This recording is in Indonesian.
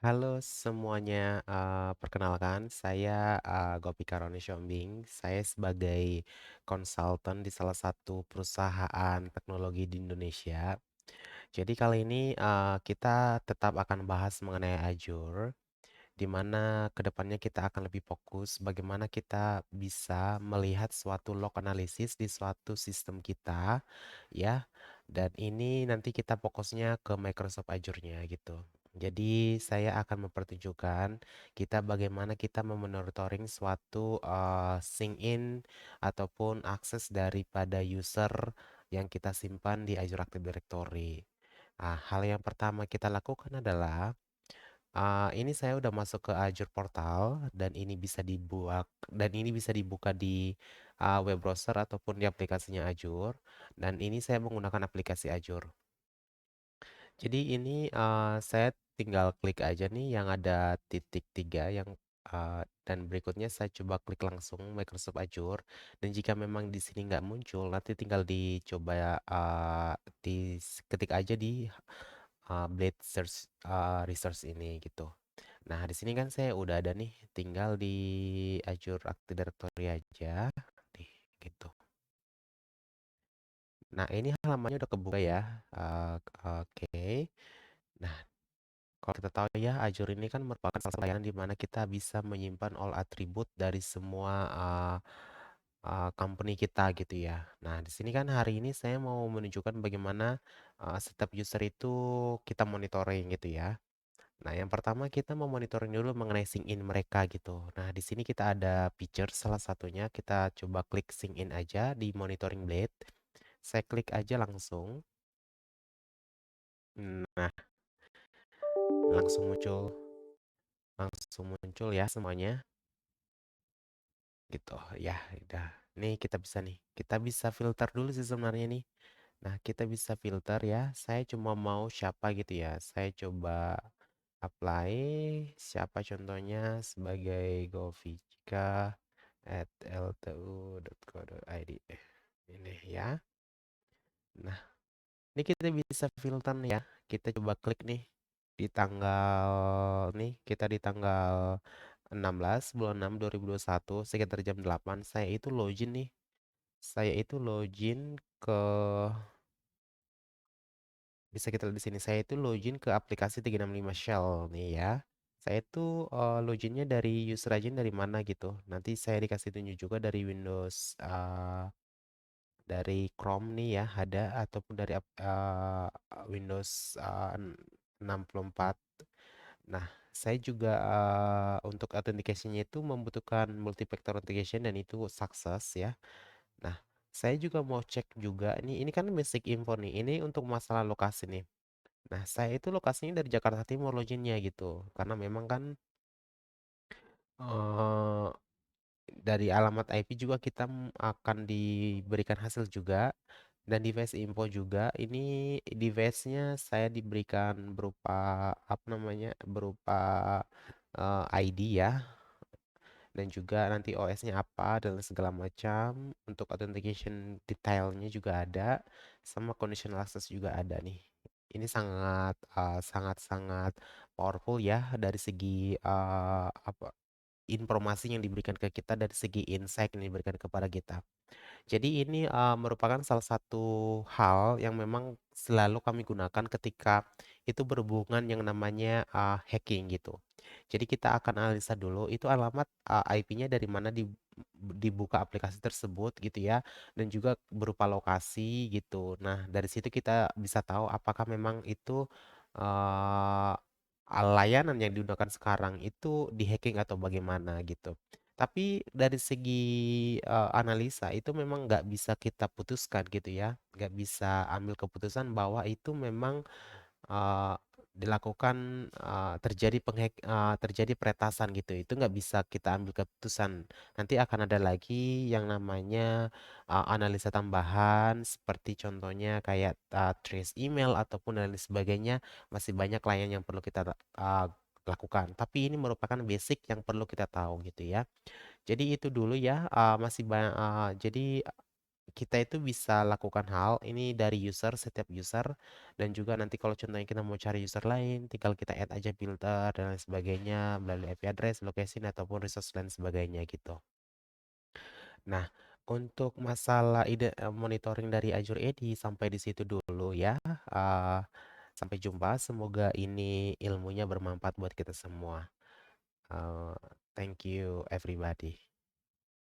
Halo semuanya, perkenalkan saya, Gopi Karoni Shombing. Saya sebagai konsultan di salah satu perusahaan teknologi di Indonesia. Jadi kali ini, kita tetap akan bahas mengenai Azure, di mana kedepannya kita akan lebih fokus bagaimana kita bisa melihat suatu log analisis di suatu sistem kita, ya. Dan ini nanti kita fokusnya ke Microsoft Azure-nya gitu. Jadi saya akan mempertunjukkan kita bagaimana kita memonitoring suatu sync in ataupun akses daripada user yang kita simpan di Azure Active Directory. Nah, hal yang pertama kita lakukan adalah ini saya udah masuk ke Azure Portal dan ini bisa dibuka di web browser ataupun di aplikasinya Azure, dan ini saya menggunakan aplikasi Azure. Jadi ini saya tinggal klik aja nih yang ada titik tiga dan berikutnya saya coba klik langsung Microsoft Azure, dan jika memang di sini nggak muncul nanti tinggal dicoba diketik aja di Blade Search Resource ini gitu. Nah, di sini kan saya udah ada nih, tinggal di Azure Active Directory aja nih, gitu. Nah, ini halamannya udah kebuka ya. Oke. Nah, kalau kita tahu ya, Azure ini kan merupakan salah satu layanan di mana kita bisa menyimpan all atribut dari semua company kita gitu ya. Nah, di sini kan hari ini saya mau menunjukkan bagaimana setiap user itu kita monitoring gitu ya. Nah, yang pertama kita mau monitoring dulu mengenai sync in mereka gitu. Nah, di sini kita ada feature salah satunya, kita coba klik sync in aja di monitoring blade. Saya klik aja langsung. Nah, langsung muncul ya semuanya gitu. Ya, udah. Nih kita bisa nih. Kita bisa filter dulu sih sebenarnya nih. Nah, kita bisa filter ya. Saya cuma mau siapa gitu ya. Saya coba apply siapa contohnya sebagai Govika at ltu.co.id. Ini ya. Nah, ini kita bisa filter nih ya. Kita coba klik nih di tanggal 16 bulan 6 2021 sekitar jam 8 saya itu login nih. Saya itu login ke Bisa kita lihat di sini. Saya itu login ke aplikasi 365 Shell nih ya. Saya itu loginnya dari user agent dari mana gitu. Nanti saya dikasih tunjuk juga dari dari Chrome nih ya ada, ataupun dari Windows 64. Nah, saya juga untuk authentication-nya itu membutuhkan multi-factor authentication dan itu sukses ya. Nah, saya juga mau cek juga ini kan basic info nih. Ini untuk masalah lokasi nih. Nah, saya itu lokasinya dari Jakarta Timur loginnya gitu. Karena memang kan eh dari alamat IP juga kita akan diberikan hasil juga, dan device info juga. Ini device-nya saya diberikan berupa apa namanya? Berupa ID ya, dan juga nanti OS-nya apa dan segala macam. Untuk authentication detailnya juga ada, sama conditional access juga ada nih. Ini sangat powerful ya dari segi informasi yang diberikan ke kita, dari segi insight yang diberikan kepada kita. Jadi ini merupakan salah satu hal yang memang selalu kami gunakan ketika itu berhubungan yang namanya hacking gitu. Jadi kita akan analisa dulu itu alamat IP-nya dari mana dibuka aplikasi tersebut gitu ya, dan juga berupa lokasi gitu. Nah, dari situ kita bisa tahu apakah memang itu uh, layanan yang digunakan sekarang itu di-hacking atau bagaimana gitu. Tapi dari segi analisa itu memang nggak bisa kita putuskan gitu ya, nggak bisa ambil keputusan bahwa itu memang uh, dilakukan terjadi peretasan gitu. Itu nggak bisa kita ambil keputusan. Nanti akan ada lagi yang namanya analisa tambahan, seperti contohnya kayak trace email ataupun dan lain sebagainya. Masih banyak layan yang perlu kita lakukan. Tapi ini merupakan basic yang perlu kita tahu gitu ya. Jadi itu dulu ya, masih banyak. Jadi kita itu bisa lakukan hal ini dari user, setiap user, dan juga nanti kalau contohnya kita mau cari user lain, tinggal kita add aja filter dan lain sebagainya melalui IP address, location ataupun resource dan sebagainya gitu. Nah, untuk masalah monitoring dari Azure AD sampai di situ dulu ya. Eh, Sampai jumpa. Semoga ini ilmunya bermanfaat buat kita semua. Eh, Thank you everybody.